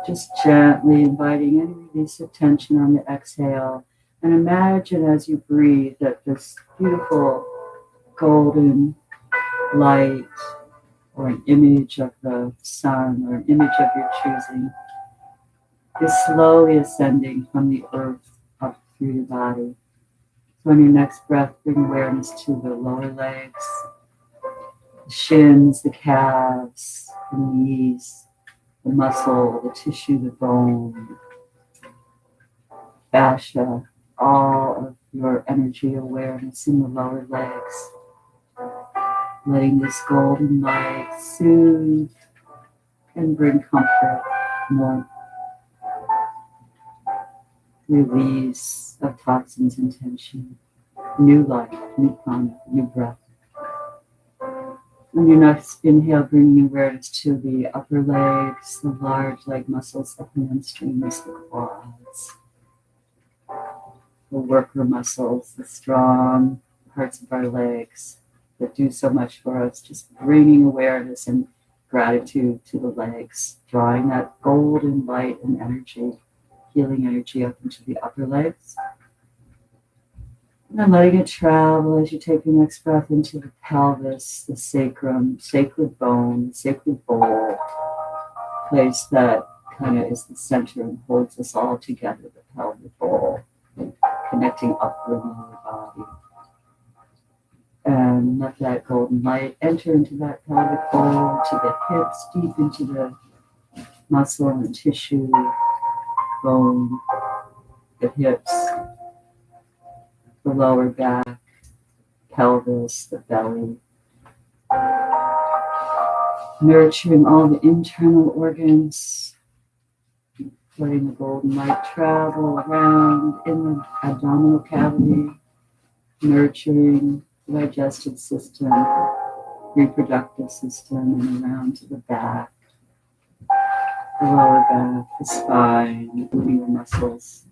Just gently inviting any release of tension on the exhale. And imagine as you breathe that this beautiful golden light or an image of the sun or an image of your choosing is slowly ascending from the earth up through your body. So on your next breath, bring awareness to the lower legs, the shins, the calves, the knees, the muscle, the tissue, the bone, fascia, all of your energy awareness in the lower legs. Letting this golden light soothe and bring comfort, warmth, release of toxins and tension, new life, new prana, new breath. On your next inhale, bringing awareness to the upper legs, the large leg muscles, the hamstrings, the quads, the worker muscles, the strong parts of our legs that do so much for us. Just bringing awareness and gratitude to the legs, drawing that golden light and energy, healing energy up into the upper legs. And then letting it travel as you take your next breath into the pelvis, the sacrum, sacred bone, sacred bowl, place that kind of is the center and holds us all together, the pelvic bowl, connecting upper and lower body. And let that golden light enter into that pelvic bowl, to the hips, deep into the muscle and tissue, bone, the hips, the lower back, pelvis, the belly. Nurturing all the internal organs, letting the golden light travel around in the abdominal cavity, nurturing the digestive system, reproductive system, and around to the back, the lower back, the spine, the gluteal muscles.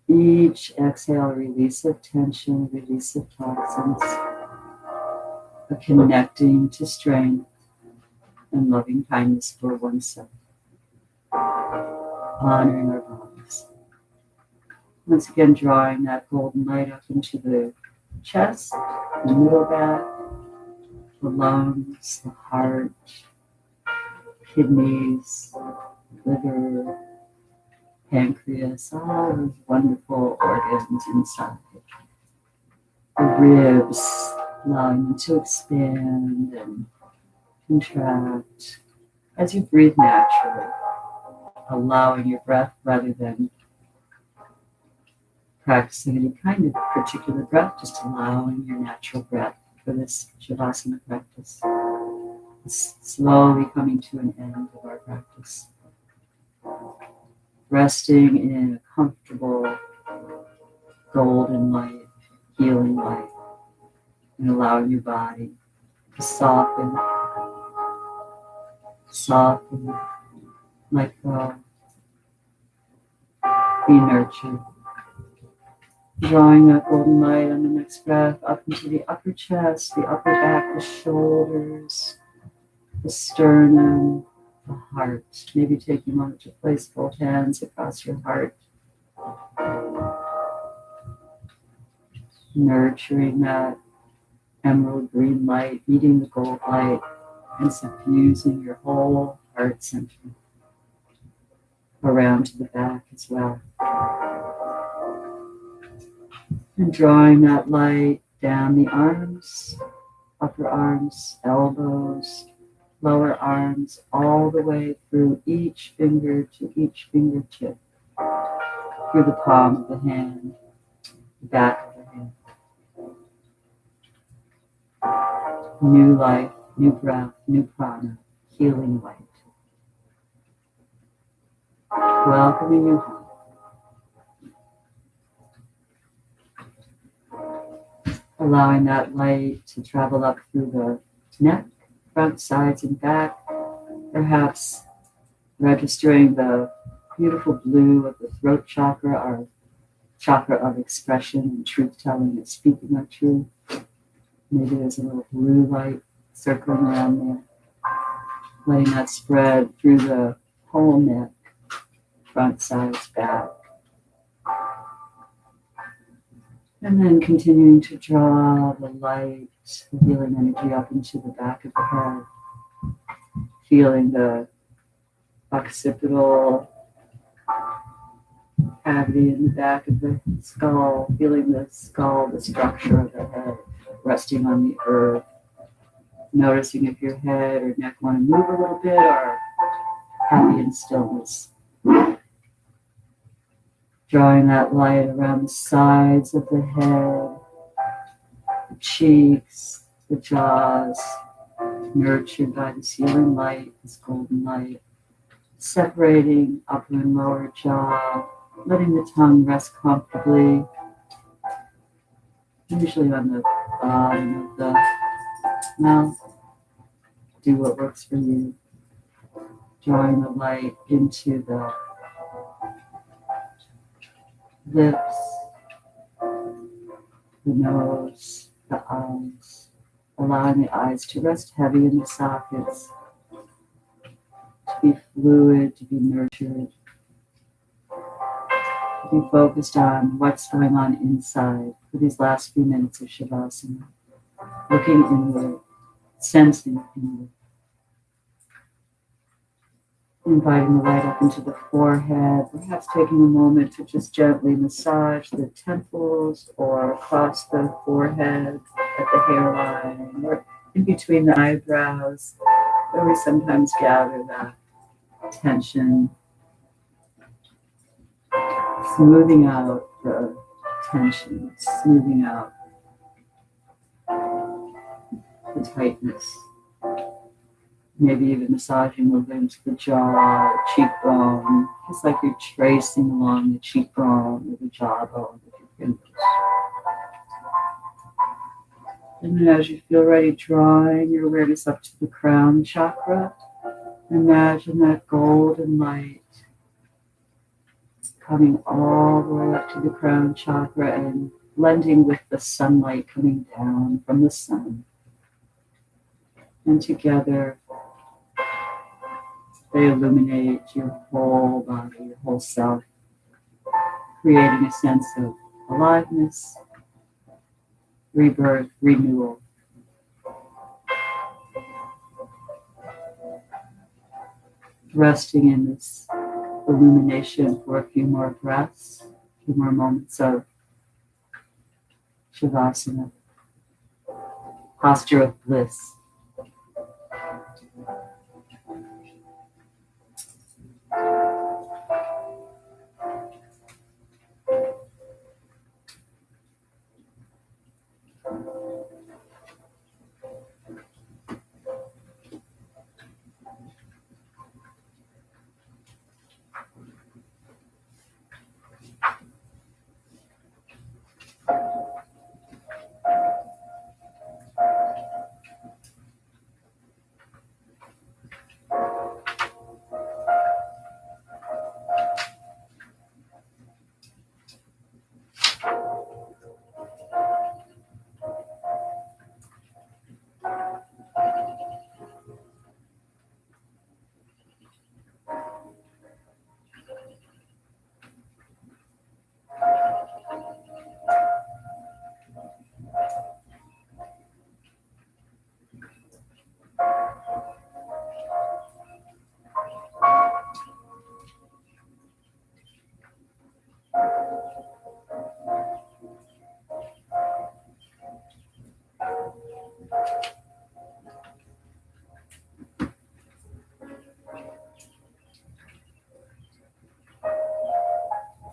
Each exhale, release of tension, release of toxins, a connecting to strength and loving kindness for oneself, honoring our bodies. Once again, drawing that golden light up into the chest, the middle back, the lungs, the heart, kidneys, liver, pancreas, all those wonderful organs inside. The ribs, allowing them to expand and contract as you breathe naturally, allowing your breath rather than practicing any kind of particular breath, just allowing your natural breath for this Shavasana practice. It's slowly coming to an end of our practice. Resting in a comfortable golden light, healing light, and allowing your body to soften, let go, be nurtured. Drawing that golden light on the next breath up into the upper chest, the upper back, the shoulders, the sternum, the heart. Maybe take a moment to place both hands across your heart. Nurturing that emerald green light, meeting the gold light, and suffusing your whole heart center around to the back as well. And drawing that light down the arms, upper arms, elbows, lower arms, all the way through each finger to each fingertip, through the palm of the hand, the back of the hand. New life, new breath, new prana, healing light. Welcoming you home. allowing that light to travel up through the neck, front, sides, and back, perhaps registering the beautiful blue of the throat chakra, our chakra of expression and truth-telling and speaking our truth. Maybe there's a little blue light circling around there, letting that spread through the whole neck, front, sides, back. And then continuing to draw the light, the healing energy up into the back of the head, feeling the occipital cavity in the back of the skull, feeling the skull, the structure of the head, resting on the earth, noticing if your head or neck want to move a little bit or happy in stillness. Drawing that light around the sides of the head, the cheeks, the jaws, nurtured by this healing light, this golden light, separating upper and lower jaw, letting the tongue rest comfortably, usually on the bottom of the mouth. Do what works for you. Drawing the light into the lips, the nose, the eyes, allowing the eyes to rest heavy in the sockets, to be fluid, to be nurtured, to be focused on what's going on inside for these last few minutes of Shavasana, looking inward, sensing inward. Inviting the light up into the forehead, perhaps taking a moment to just gently massage the temples or across the forehead at the hairline or in between the eyebrows, where we sometimes gather that tension, smoothing out the tension, smoothing out the tightness. Maybe even massaging over into the jaw, cheekbone, just like you're tracing along the cheekbone or the jawbone with your fingers. And then as you feel ready, drawing your awareness up to the crown chakra, imagine that golden light coming all the way up to the crown chakra and blending with the sunlight coming down from the sun. And together, they illuminate your whole body, your whole self, creating a sense of aliveness, rebirth, renewal. Resting in this illumination for a few more breaths, a few more moments of Shavasana, posture of bliss.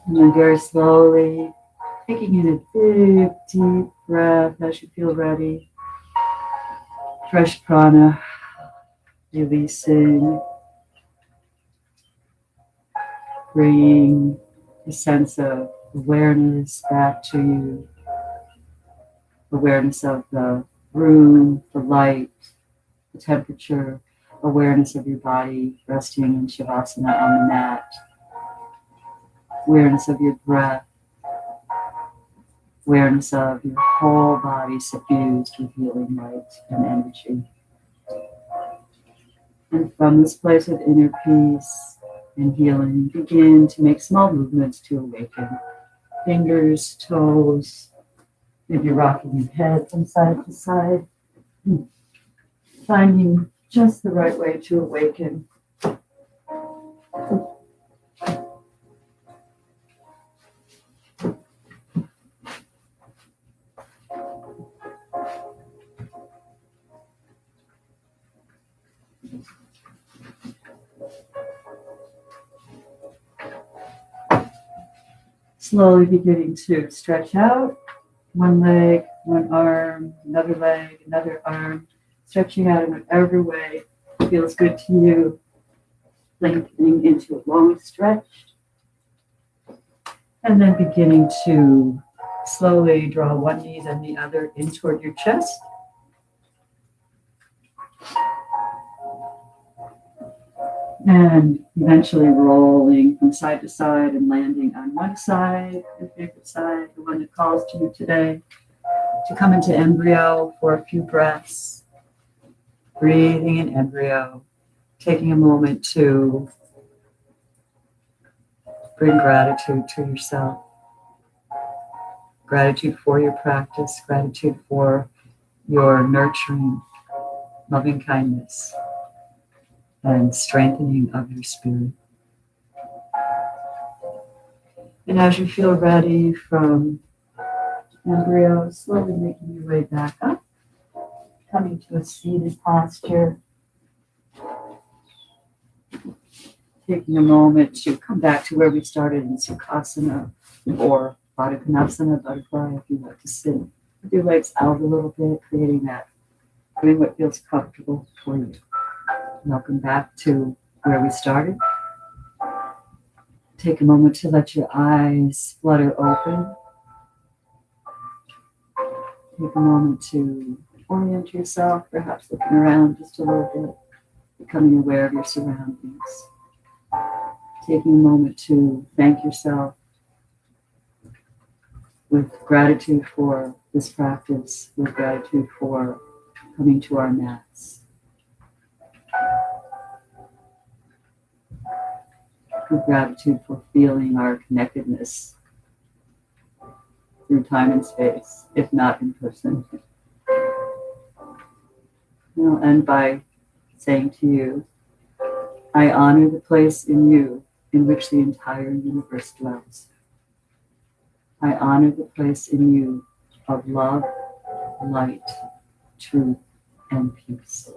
And then very slowly, taking in a big, deep breath as you feel ready. Fresh prana, releasing, bringing a sense of awareness back to you. awareness of the room, the light, the temperature, awareness of your body resting in Shavasana on the mat, awareness of your breath, awareness of your whole body suffused with healing light and energy. And from this place of inner peace and healing, begin to make small movements to awaken. Fingers, toes, maybe rocking your head from side to side, finding just the right way to awaken. Slowly beginning to stretch out. One leg, one arm, another leg, another arm, stretching out in whatever way feels good to you, lengthening into a long stretch, and then beginning to slowly draw one knee then the other in toward your chest. And eventually rolling from side to side and landing on one side, your favorite side, the one that calls to you today, to come into embryo for a few breaths, breathing in embryo, taking a moment to bring gratitude to yourself, gratitude for your practice, gratitude for your nurturing, loving kindness, and strengthening of your spirit. And as you feel ready from embryo, slowly making your way back up, coming to a seated posture, taking a moment to come back to where we started in Sukhasana or Baddha Konasana, butterfly, if you like to sit with your legs out a little bit, creating that, doing what feels comfortable for you. Welcome back to where we started. Take a moment to let your eyes flutter open. Take a moment to orient yourself, perhaps looking around just a little bit, becoming aware of your surroundings. Taking a moment to thank yourself with gratitude for this practice, with gratitude for coming to our mats. With gratitude for feeling our connectedness through time and space, if not in person. I'll end by saying to you, I honor the place in you in which the entire universe dwells. I honor the place in you of love, light, truth, and peace.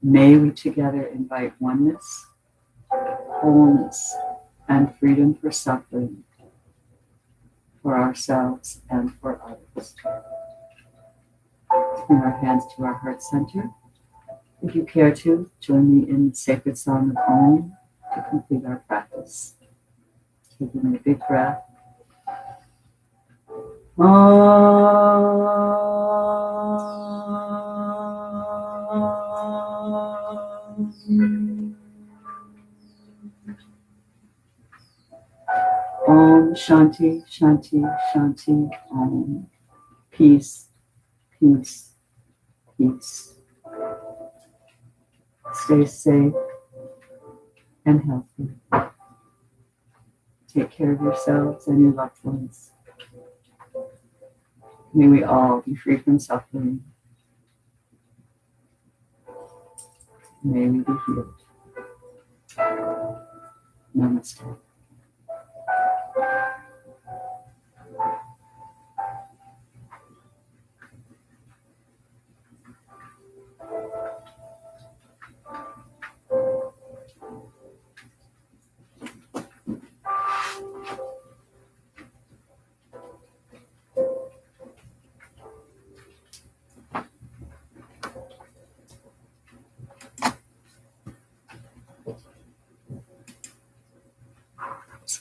May we together invite oneness, wholeness, and freedom for suffering, for ourselves and for others. Bring our hands to our heart center. If you care to, join me in the sacred song of Om to complete our practice. Taking a big breath. Om Shanti, Shanti, Shanti, Om. Peace, peace, peace. Stay safe and healthy. Take care of yourselves and your loved ones. May we all be free from suffering. May we be healed. Namaste.